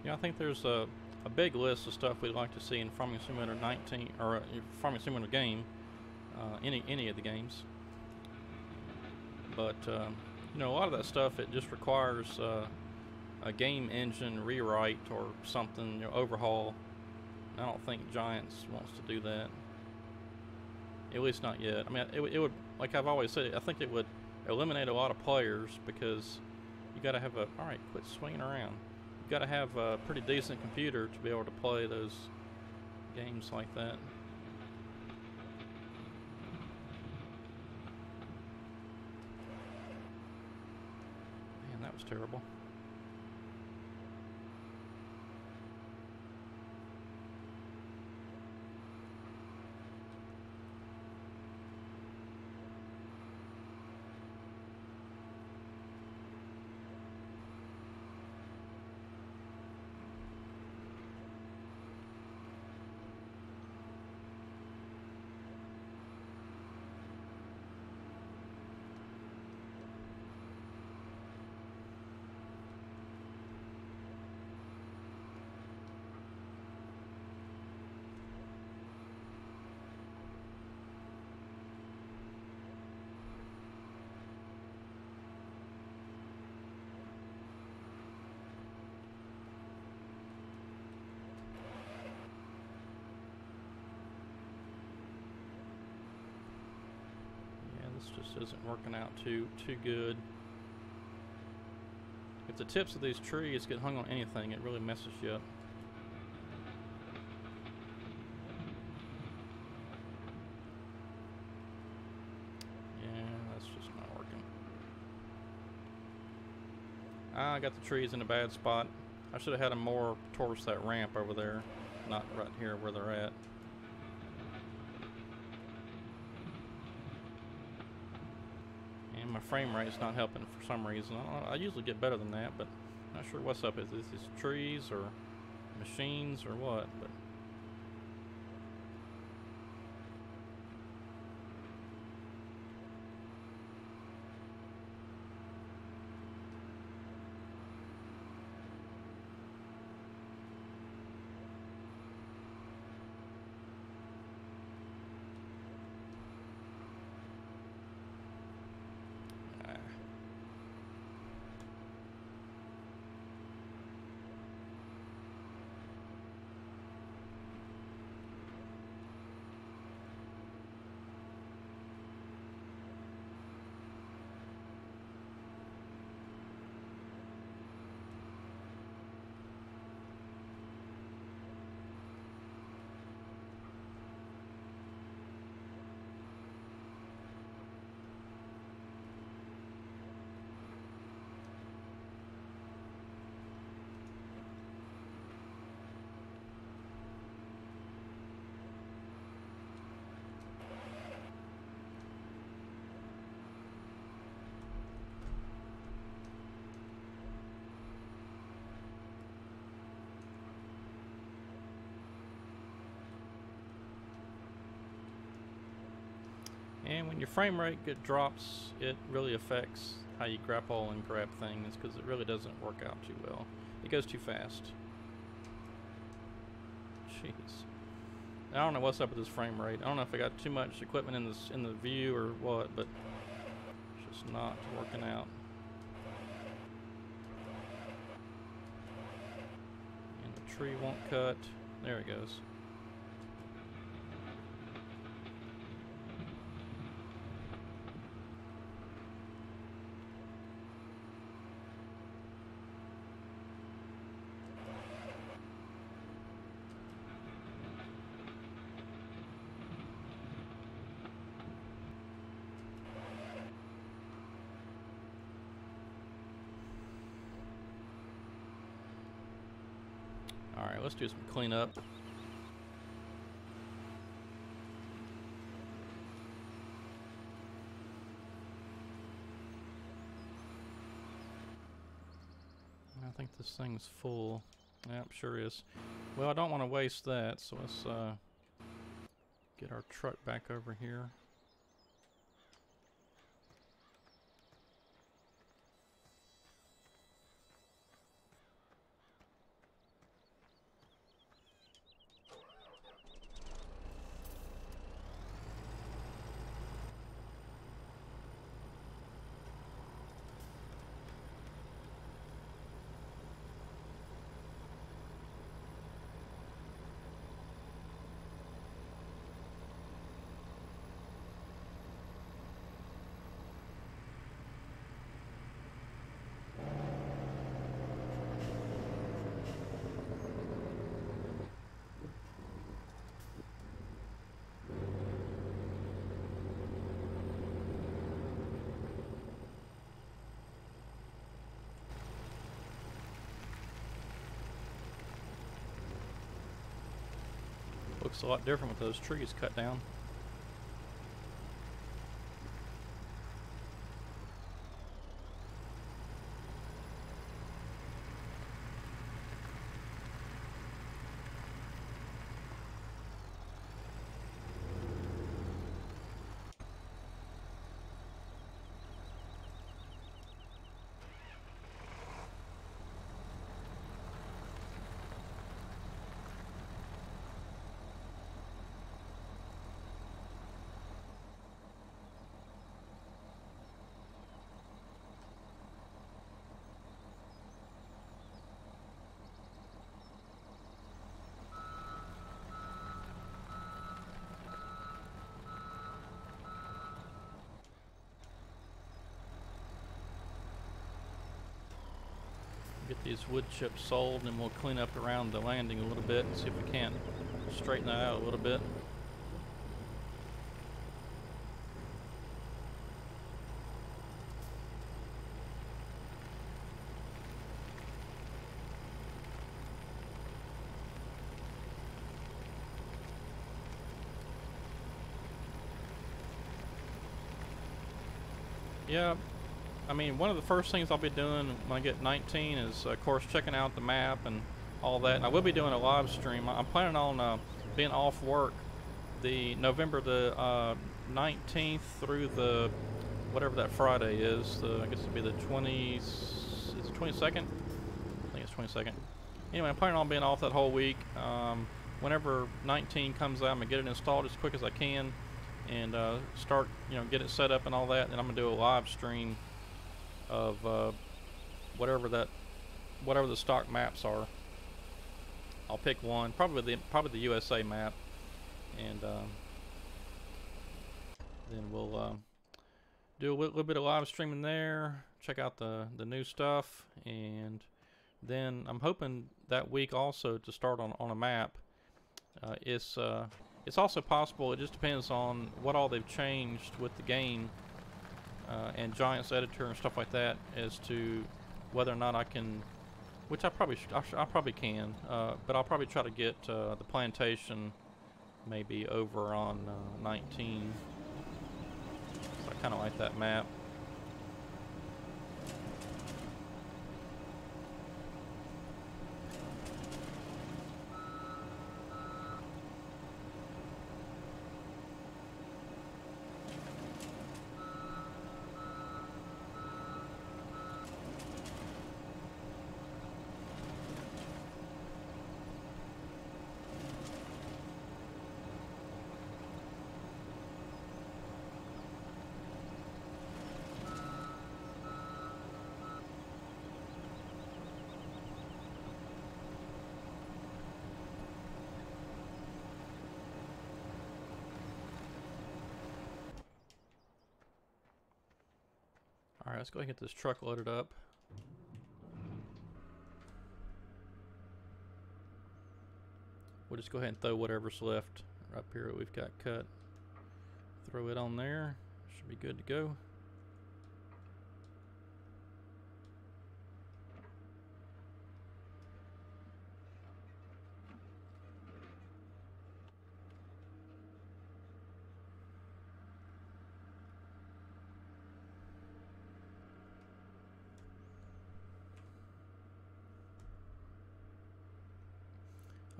Yeah, I think there's a big list of stuff we'd like to see in Farming Simulator 19, or Farming Simulator game, any of the games. But you know, a lot of that stuff, it just requires a game engine rewrite or something, you know, overhaul. And I don't think Giants wants to do that. At least not yet. I mean, it would, like I've always said, I think it would eliminate a lot of players, because you got to have all right, quit swinging around. You got to have a pretty decent computer to be able to play those games like that. Man, that was terrible. just isn't working out too good. If the tips of these trees get hung on anything, it really messes you up. I got the trees in a bad spot. I should have had them more towards that ramp over there, not right here where they're at. And my frame rate's not helping for some reason. I usually get better than that, but not sure what's up. Is this trees or machines or what? But and when your frame rate drops, it really affects how you grapple and grab things, because it really doesn't work out too well. It goes too fast. Jeez. I don't know what's up with this frame rate. I don't know if I got too much equipment in the view or what, but it's just not working out. And the tree won't cut. There it goes. Alright, let's do some cleanup. I think this thing's full. Yep, sure is. Well, I don't want to waste that, so let's get our truck back over here. Looks a lot different with those trees cut down. Get these wood chips sold, and we'll clean up around the landing a little bit and see if we can't straighten that out a little bit. Yeah, I mean, one of the first things I'll be doing when I get 19 is, of course, checking out the map and all that. And I will be doing a live stream. I'm planning on being off work the November the 19th through the whatever that Friday is. I guess it'll be the 20s. Is it 22nd? I think it's 22nd. Anyway, I'm planning on being off that whole week. Whenever 19 comes out, I'm gonna get it installed as quick as I can and start, get it set up and all that. And I'm gonna do a live stream of whatever the stock maps are. I'll pick one, probably the USA map, and then we'll do a little bit of live streaming there. Check out the new stuff, and then I'm hoping that week also to start on a map. It's also possible. It just depends on what all they've changed with the game and Giants Editor and stuff like that, as to whether or not I can, which I probably can, but I'll probably try to get the plantation maybe over on 19. So I kind of like that map. Alright, let's go ahead and get this truck loaded up. We'll just go ahead and throw whatever's left up here that we've got cut. Throw it on there. Should be good to go.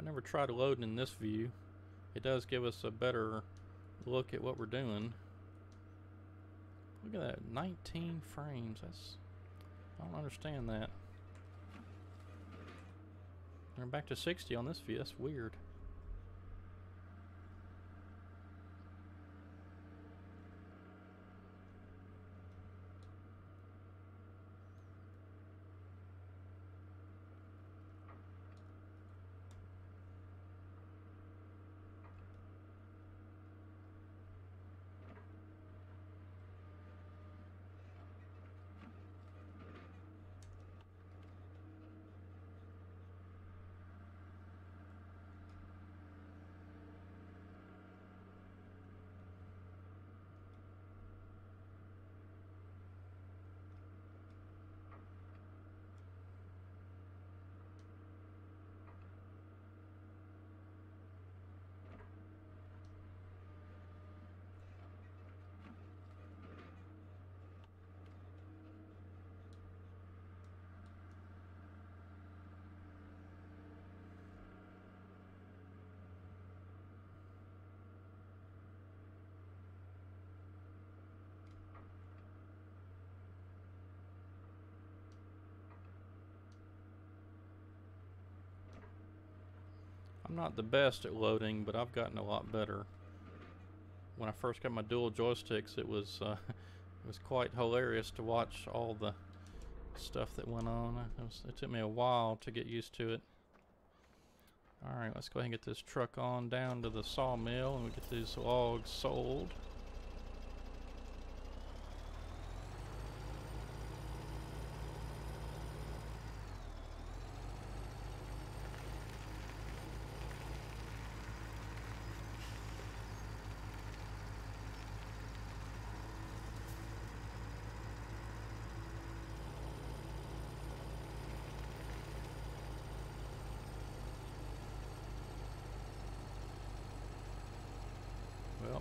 I never tried loading in this view. It does give us a better look at what we're doing. Look at that, 19 frames. I don't understand that. We're back to 60 on this view. That's weird. I'm not the best at loading, but I've gotten a lot better. When I first got my dual joysticks, it was quite hilarious to watch all the stuff that went on. It took me a while to get used to it. Alright, let's go ahead and get this truck on down to the sawmill and we get these logs sold.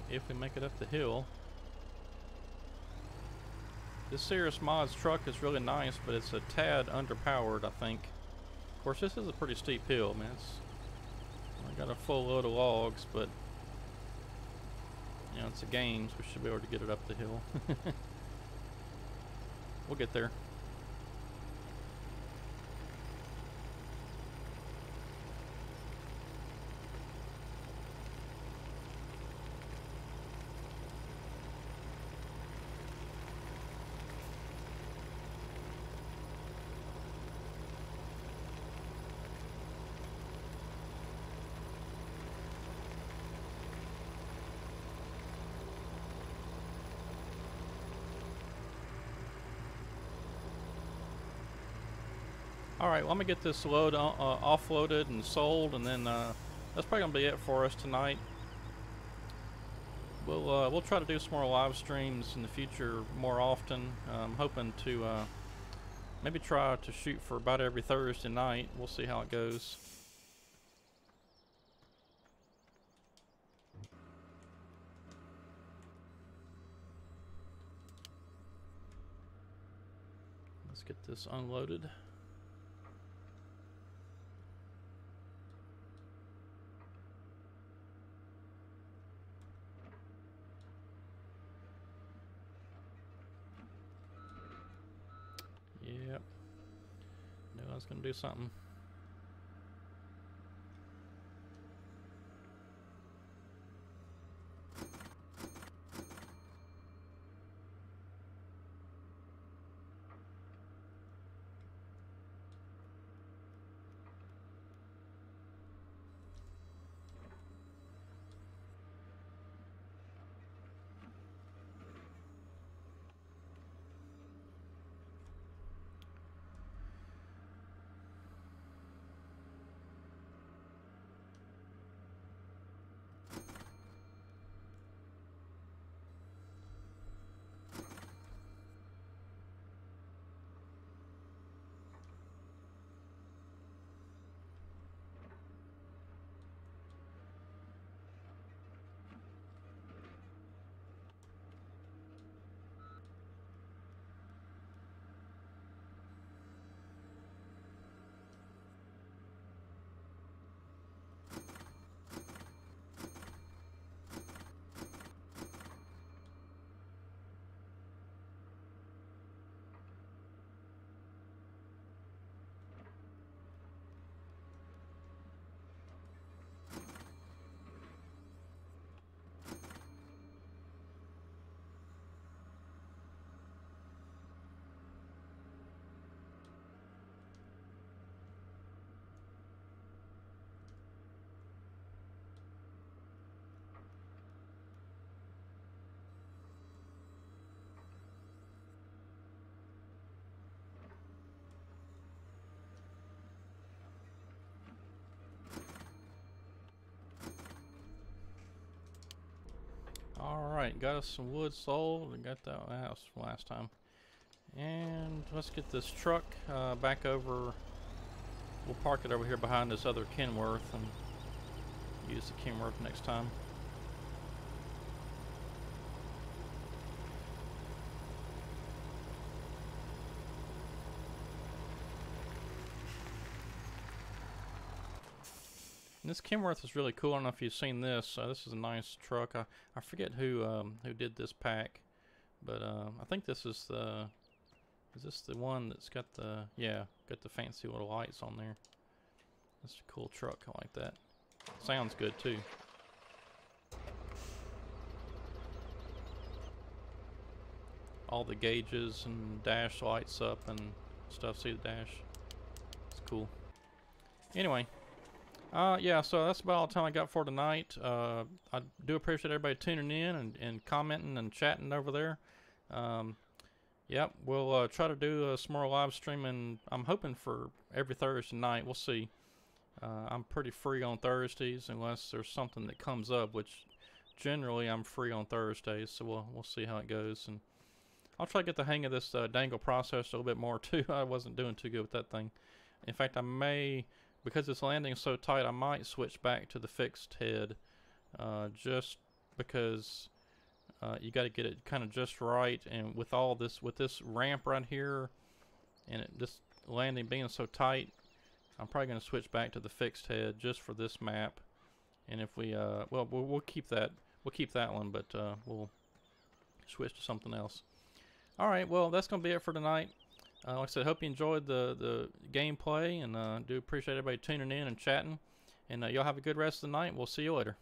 if we make it up the hill. This Cirrus Mods truck is really nice, but it's a tad underpowered, I think. Of course, this is a pretty steep hill, man. I got a full load of logs, but you know, it's a game, so we should be able to get it up the hill. We'll get there. Alright, well, I'm going to get this load offloaded and sold, and then that's probably going to be it for us tonight. We'll try to do some more live streams in the future more often. I'm hoping to maybe try to shoot for about every Thursday night. We'll see how it goes. Let's get this unloaded. Yep. Knew I was going to do something. Alright, got us some wood sold and got that house from last time. And let's get this truck back over. We'll park it over here behind this other Kenworth and use the Kenworth next time. And this Kenworth is really cool. I don't know if you've seen this. This is a nice truck. I forget who did this pack, but I think this is the. Is this the one that's got the got the fancy little lights on there? That's a cool truck. I like that. Sounds good too. All the gauges and dash lights up and stuff. See the dash? It's cool. Anyway. Yeah, so that's about all the time I got for tonight. I do appreciate everybody tuning in and commenting and chatting over there. Yep, we'll try to do some more live streaming. I'm hoping for every Thursday night. We'll see. I'm pretty free on Thursdays unless there's something that comes up, which generally I'm free on Thursdays. So we'll see how it goes, and I'll try to get the hang of this dangle process a little bit more too. I wasn't doing too good with that thing. In fact, I may. Because this landing is so tight, I might switch back to the fixed head just because you got to get it kind of just right. And with all this, with this ramp right here, and this landing being so tight, I'm probably going to switch back to the fixed head just for this map. And if we, well, we'll keep that. We'll keep that one, but we'll switch to something else. All right, well, that's going to be it for tonight. Like I said, hope you enjoyed the gameplay, and do appreciate everybody tuning in and chatting. And y'all have a good rest of the night. We'll see you later.